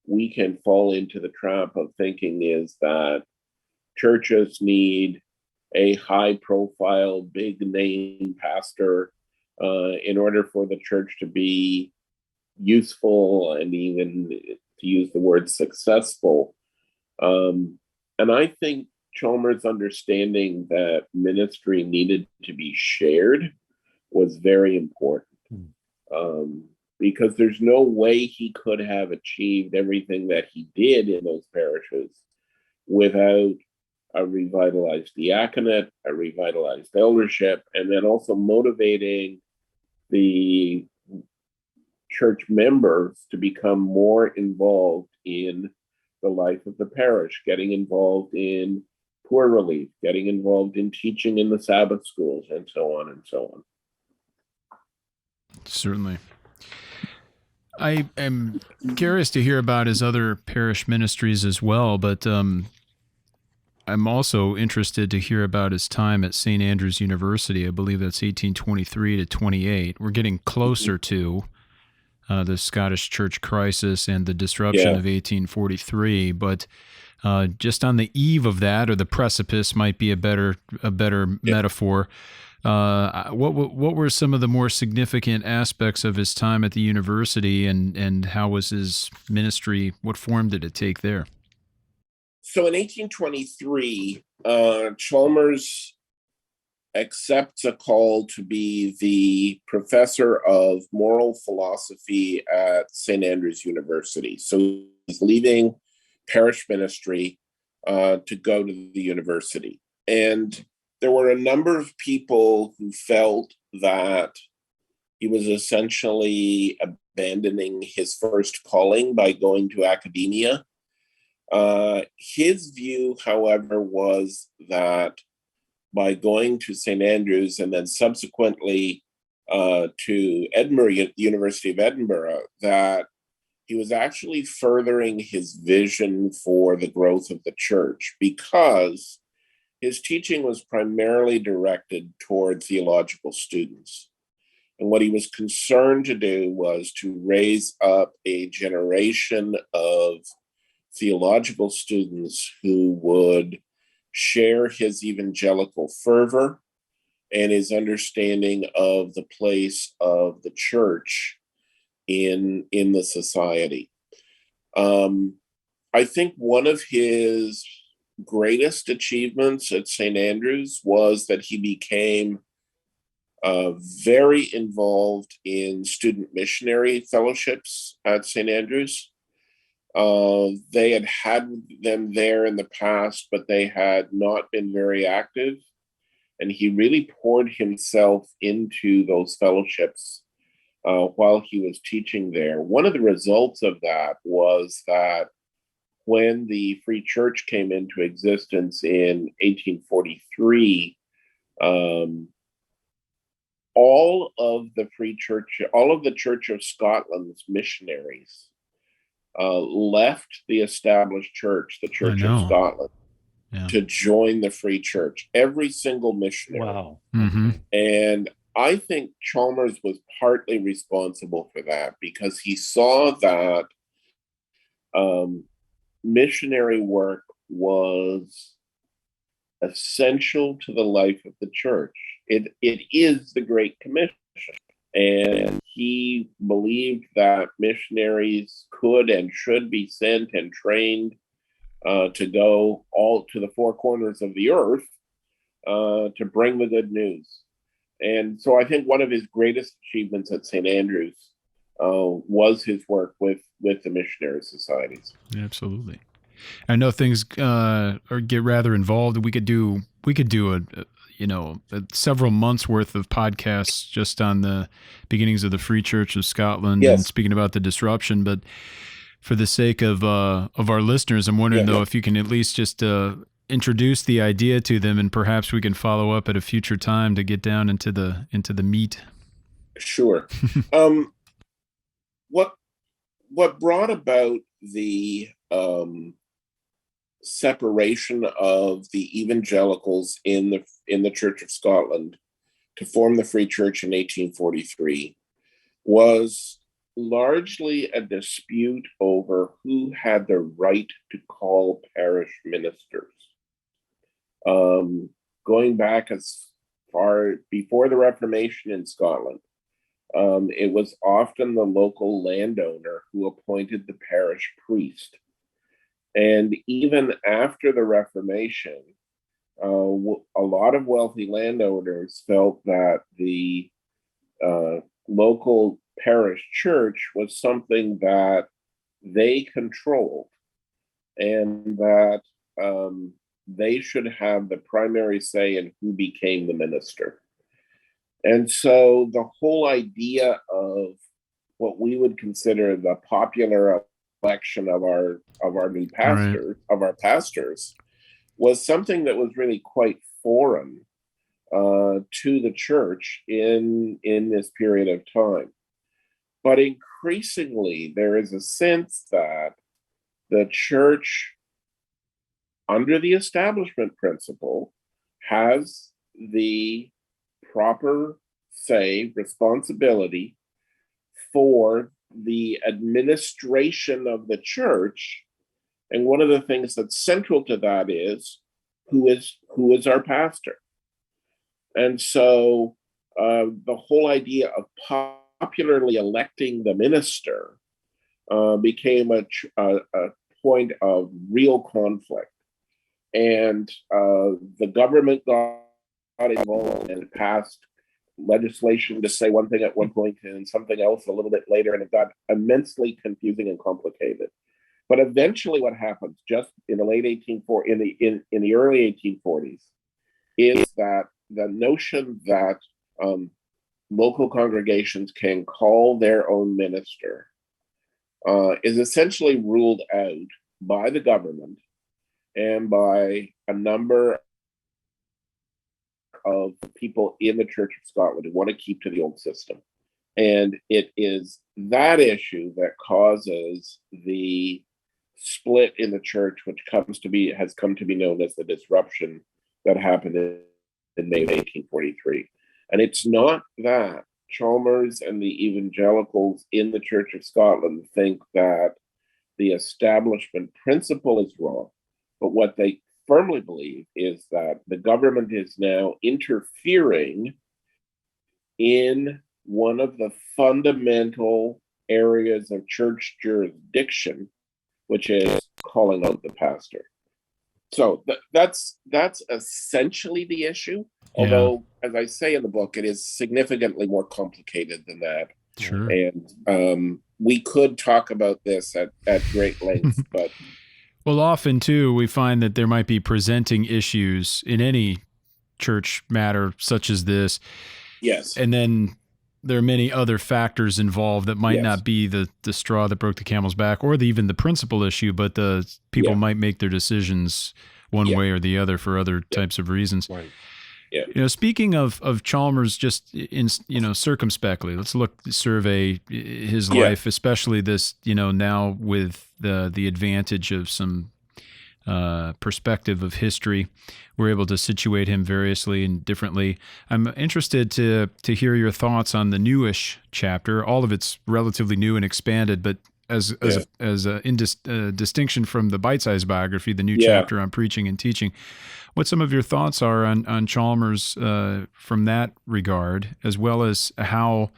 we can fall into the trap of thinking is that churches need a high-profile, big-name pastor in order for the church to be useful and even, to use the word, successful. And I think Chalmers' understanding that ministry needed to be shared was very important, because there's no way he could have achieved everything that he did in those parishes without a revitalized diaconate, a revitalized eldership, and then also motivating the church members to become more involved in the life of the parish, getting involved in poor relief, getting involved in teaching in the Sabbath schools, and so on and so on. Certainly. I am curious to hear about his other parish ministries as well, but I'm also interested to hear about his time at St. Andrew's University. I believe that's 1823 to 28. We're getting closer to the Scottish Church crisis and the disruption of 1843, but just on the eve of that, or the precipice might be a better metaphor. What were some of the more significant aspects of his time at the university, and how was his ministry? What form did it take there? So in 1823, Chalmers accepts a call to be the professor of moral philosophy at St. Andrew's University. So he's leaving parish ministry to go to the university. And there were a number of people who felt that he was essentially abandoning his first calling by going to academia. His view, however, was that by going to St. Andrews and then subsequently to Edinburgh, the University of Edinburgh, that he was actually furthering his vision for the growth of the church, because his teaching was primarily directed toward theological students. And what he was concerned to do was to raise up a generation of theological students who would share his evangelical fervor and his understanding of the place of the church in the society. I think one of his greatest achievements at St. Andrews was that he became very involved in student missionary fellowships at St. Andrews. They had them there in the past, but they had not been very active. And he really poured himself into those fellowships while he was teaching there. One of the results of that was that when the Free Church came into existence in 1843, all of the Church of Scotland's missionaries left the established church, the Church of Scotland, to join the Free Church. Every single missionary. Wow. Mm-hmm. And I think Chalmers was partly responsible for that, because he saw that missionary work was essential to the life of the church. It is the Great Commission. And he believed that missionaries could and should be sent and trained to go all to the four corners of the earth to bring the good news. And so I think one of his greatest achievements at St. Andrews was his work with the missionary societies. Absolutely. I know things get rather involved. We could do a several months worth of podcasts just on the beginnings of the Free Church of Scotland and speaking about the disruption. But for the sake of our listeners, I'm wondering though if you can at least just introduce the idea to them, and perhaps we can follow up at a future time to get down into the meat. Sure. What brought about the separation of the evangelicals in the Church of Scotland to form the Free Church in 1843 was largely a dispute over who had the right to call parish ministers. Going back as far before the Reformation in Scotland, it was often the local landowner who appointed the parish priest. And even after the Reformation, a lot of wealthy landowners felt that the local parish church was something that they controlled, and that they should have the primary say in who became the minister. And so the whole idea of what we would consider the popular election of our new pastor, of our pastors, was something that was really quite foreign to the church in this period of time. But increasingly, there is a sense that the church, under the Establishment Principle, has the proper say, responsibility for the administration of the church. And one of the things that's central to that is who is our pastor. And so the whole idea of popularly electing the minister became a point of real conflict. And the government got involved and passed legislation to say one thing at one point and something else a little bit later, and it got immensely confusing and complicated. But eventually, what happens, just in the late 1840s, in the early 1840s, is that the notion that local congregations can call their own minister is essentially ruled out by the government and by a number of people in the Church of Scotland who want to keep to the old system. And it is that issue that causes the split in the church, which has come to be known as the disruption that happened in May of 1843. And it's not that Chalmers and the evangelicals in the Church of Scotland think that the establishment principle is wrong, but what they firmly believe is that the government is now interfering in one of the fundamental areas of church jurisdiction, which is calling out the pastor. So that's essentially the issue. Yeah. Although, as I say in the book, it is significantly more complicated than that. Sure. And we could talk about this at great length, but well, often too, we find that there might be presenting issues in any church matter such as this. yes, And then there are many other factors involved that might Yes. not be the straw that broke the camel's back, or even the principal issue, but the people might make their decisions one way or the other for other types of reasons. Right. Yeah. You know, speaking of Chalmers, just in circumspectly, let's survey his life, especially this, now with the advantage of some perspective of history. We're able to situate him variously and differently. I'm interested to hear your thoughts on the newish chapter. All of it's relatively new and expanded, but as a distinction from the Bitesize biography, the new chapter on preaching and teaching, what some of your thoughts are on Chalmers from that regard, as well as how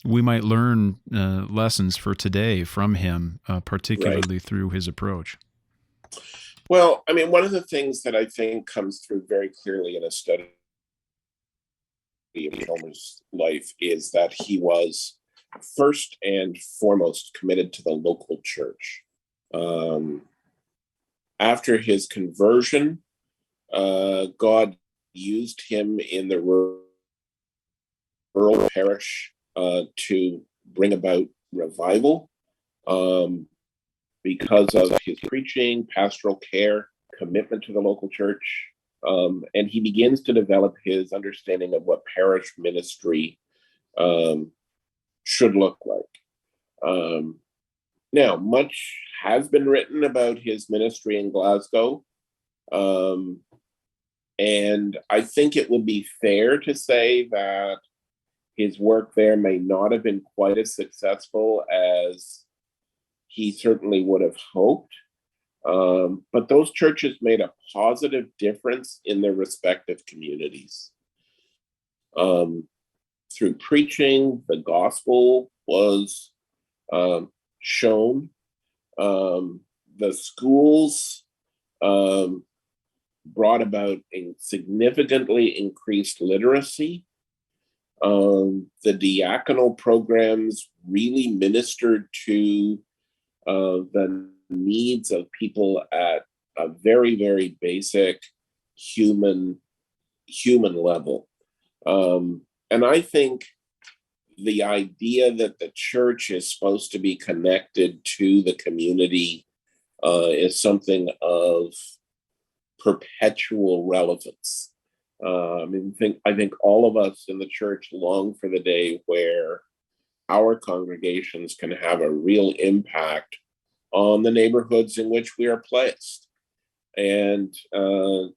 we might learn lessons for today from him, particularly through his approach. Well, I mean, one of the things that I think comes through very clearly in a study of Chalmers' life is that he was first and foremost committed to the local church. After his conversion, God used him in the rural parish to bring about revival. Because of his preaching, pastoral care, commitment to the local church. And he begins to develop his understanding of what parish ministry should look like. Now, much has been written about his ministry in Glasgow. And I think it would be fair to say that his work there may not have been quite as successful as he certainly would have hoped. But those churches made a positive difference in their respective communities. Through preaching, the gospel was shown. The schools brought about a significantly increased literacy. The diaconal programs really ministered to the needs of people at a very, very basic human level. And I think the idea that the church is supposed to be connected to the community is something of perpetual relevance. I think all of us in the church long for the day where our congregations can have a real impact on the neighborhoods in which we are placed. And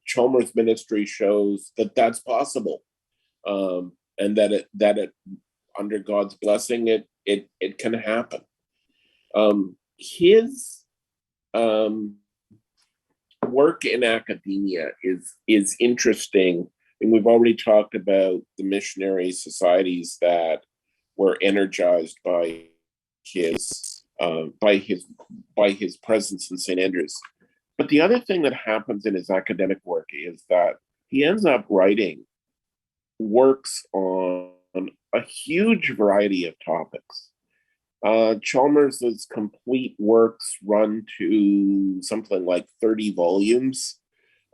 Chalmers' ministry shows that that's possible, and that it under God's blessing it can happen. His work in academia is interesting, and we've already talked about the missionary societies that were energized by his presence in St. Andrews. But the other thing that happens in his academic work is that he ends up writing works on a huge variety of topics. Chalmers' complete works run to something like 30 volumes.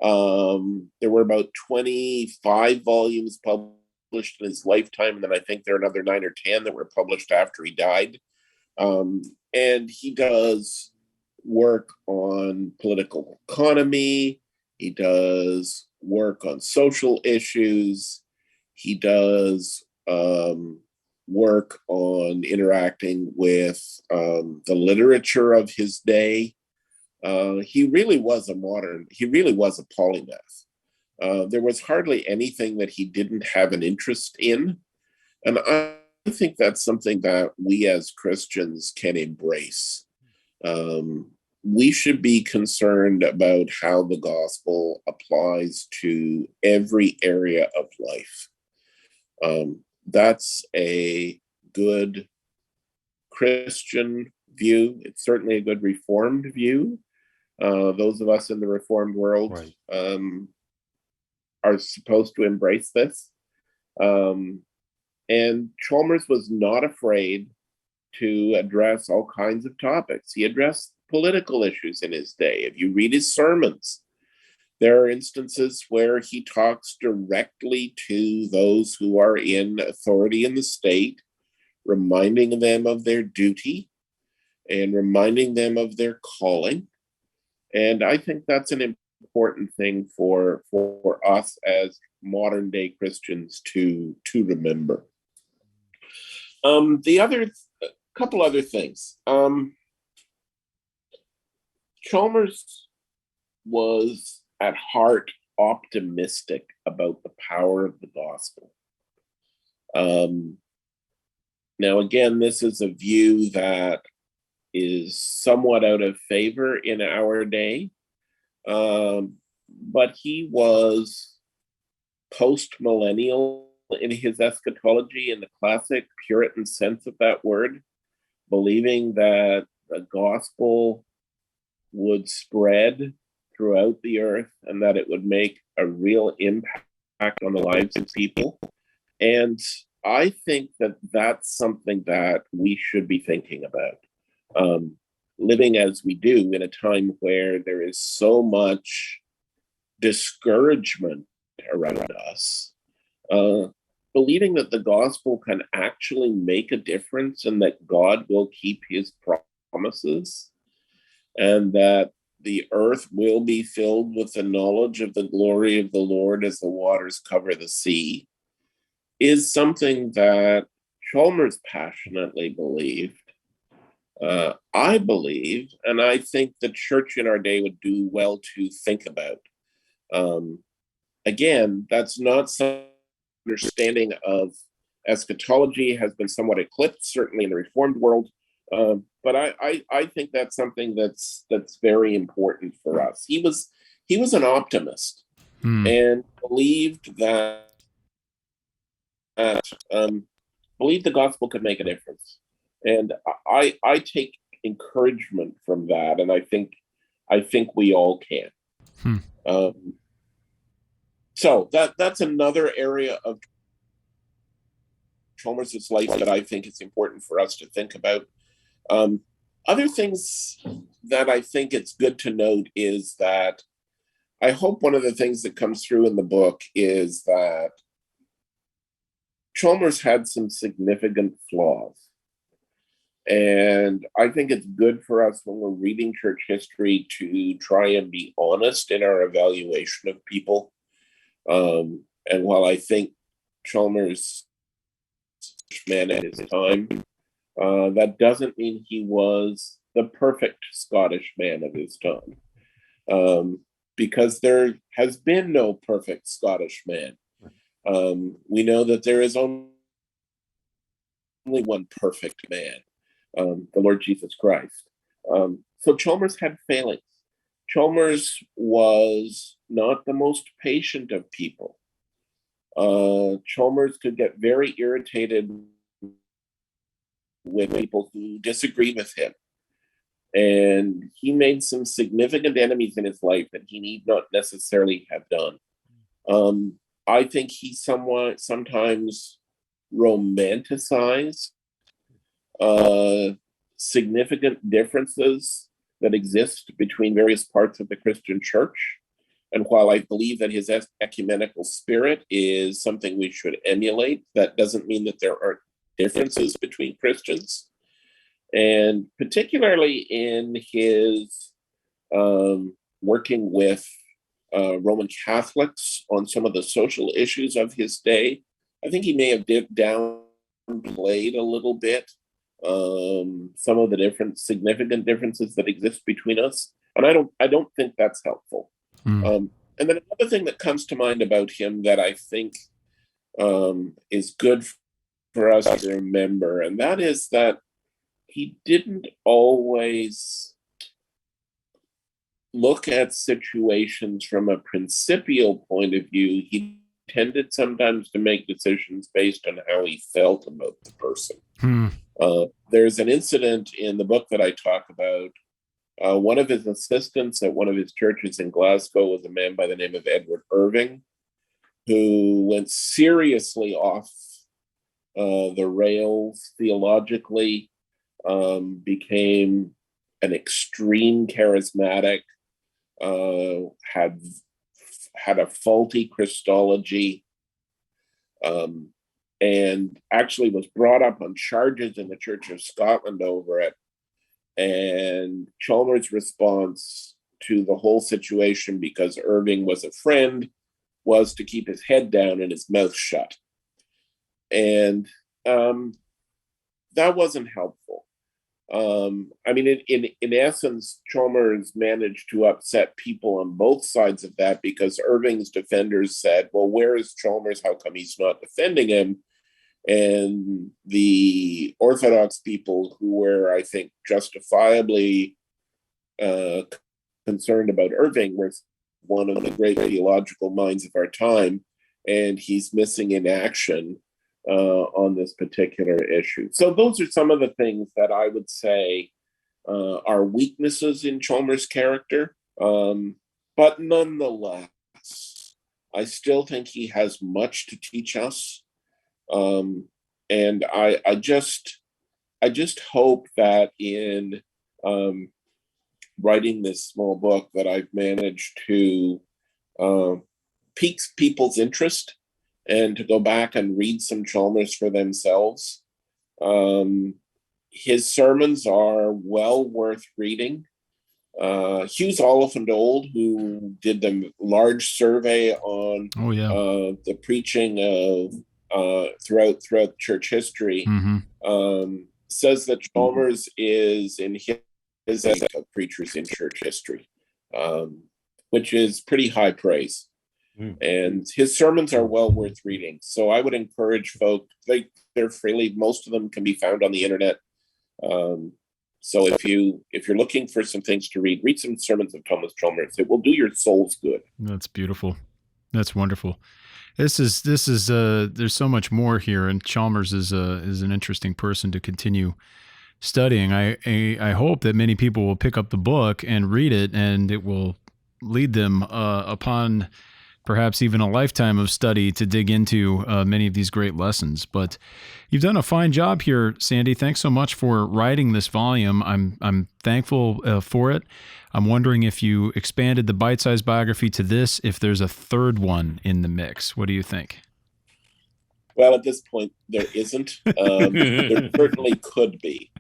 There were about 25 volumes published in his lifetime, and then I think there are another 9 or 10 that were published after he died. And he does work on political economy. He does work on social issues. He does work on interacting with the literature of his day. He really was a polymath. There was hardly anything that he didn't have an interest in. And I think that's something that we as Christians can embrace. We should be concerned about how the gospel applies to every area of life. That's a good Christian view. It's certainly a good Reformed view. Those of us in the Reformed world are supposed to embrace this. And Chalmers was not afraid to address all kinds of topics. He addressed political issues in his day. If you read his sermons, there are instances where he talks directly to those who are in authority in the state, reminding them of their duty and reminding them of their calling. And I think that's an important thing for us as modern day Christians to remember. Couple other things. Chalmers was at heart optimistic about the power of the gospel. Now, again, this is a view that is somewhat out of favor in our day, but he was post-millennial in his eschatology in the classic Puritan sense of that word, believing that the gospel would spread throughout the earth and that it would make a real impact on the lives of people. And I think that that's something that we should be thinking about. Living as we do in a time where there is so much discouragement around us, believing that the gospel can actually make a difference and that God will keep his promises and that the earth will be filled with the knowledge of the glory of the Lord as the waters cover the sea, is something that Chalmers passionately believed. I believe, and I think the church in our day would do well to think about. Again, that's not some understanding of eschatology has been somewhat eclipsed, certainly in the Reformed world. But I think that's something that's very important for us. He was an optimist and believed that believed the gospel could make a difference. And I take encouragement from that, and I think we all can. So that's another area of Chalmers' life that I think is important for us to think about. Other things that I think it's good to note is that I hope one of the things that comes through in the book is that Chalmers had some significant flaws. And I think it's good for us when we're reading church history to try and be honest in our evaluation of people. And while I think Chalmers man at his time, that doesn't mean he was the perfect Scottish man of his time, because there has been no perfect Scottish man. We know that there is only one perfect man, the Lord Jesus Christ. So Chalmers had failings. Chalmers was not the most patient of people. Chalmers could get very irritated with people who disagreed with him. And he made some significant enemies in his life that he need not necessarily have done. I think he sometimes romanticized significant differences that exist between various parts of the Christian church. And while I believe that his ecumenical spirit is something we should emulate, that doesn't mean that there aren't differences between Christians. and particularly in his working with Roman Catholics on some of the social issues of his day. I think he may have downplayed a little bit some of the significant differences that exist between us, and I don't think that's helpful. And then another thing that comes to mind about him that I think is good for us to remember, and that is that he didn't always look at situations from a principial point of view. He tended sometimes to make decisions based on how he felt about the person. There's an incident in the book that I talk about. One of his assistants at one of his churches in Glasgow was a man by the name of Edward Irving, who went seriously off the rails theologically, became an extreme charismatic, had a faulty Christology, and actually was brought up on charges in the Church of Scotland over it. And Chalmers' response to the whole situation, because Irving was a friend, was to keep his head down and his mouth shut. And that wasn't helpful. I mean, in essence, Chalmers managed to upset people on both sides of that, because Irving's defenders said, well, where is Chalmers? How come he's not defending him? And the Orthodox people, who were, I think, justifiably concerned about Irving, were one of the great theological minds of our time, and he's missing in action on this particular issue. So those are some of the things that I would say are weaknesses in Chalmers' character. But nonetheless, I still think he has much to teach us. And I just hope that in writing this small book that I've managed to pique people's interest and to go back and read some Chalmers for themselves. His sermons are well worth reading. Hughes Oliphant-Old, who did the large survey on the preaching of throughout church history, says that Chalmers is in his ethic of preachers in church history, which is pretty high praise. And his sermons are well worth reading. So I would encourage folk, they're freely, most of them can be found on the internet. So if you're looking for some things to read some sermons of Thomas Chalmers. It will do your souls good. That's beautiful. That's wonderful. This is there's so much more here, and Chalmers is an interesting person to continue studying. I hope that many people will pick up the book and read it, and it will lead them upon perhaps even a lifetime of study to dig into many of these great lessons. But you've done a fine job here, Sandy. Thanks so much for writing this volume. I'm thankful for it. I'm wondering if you expanded the Bitesize biography to this, if there's a third one in the mix. What do you think? Well, at this point, there isn't. There certainly could be.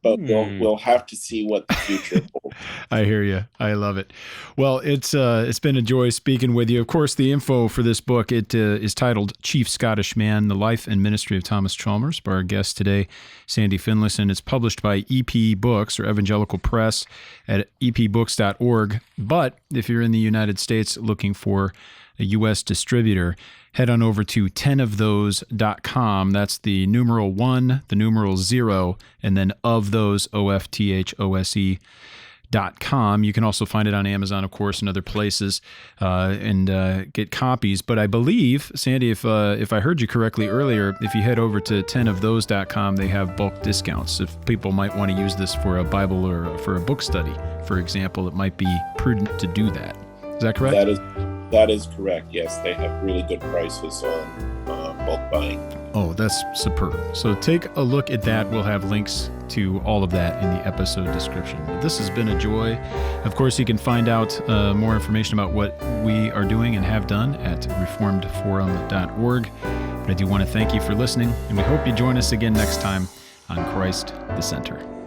But we'll have to see what the future holds. I hear you. I love it. Well, it's been a joy speaking with you. Of course, the info for this book, it is titled Chief Scottish Man, The Life and Ministry of Thomas Chalmers, by our guest today, Sandy Finlayson. It's published by EP Books, or Evangelical Press, at epbooks.org. But if you're in the United States looking for a U.S. distributor, head on over to 10ofthose.com. That's the numeral 1, the numeral 0, and then of those, OFTHOSE.com. You can also find it on Amazon, of course, and other places, and get copies. But I believe, Sandy, if I heard you correctly earlier, if you head over to 10ofthose.com, they have bulk discounts. If people might want to use this for a Bible or for a book study, for example, it might be prudent to do that. Is that correct? That is correct. Yes, they have really good prices on bulk buying. Oh, that's superb. So take a look at that. We'll have links to all of that in the episode description. This has been a joy. Of course, you can find out more information about what we are doing and have done at reformedforum.org. But I do want to thank you for listening, and we hope you join us again next time on Christ the Center.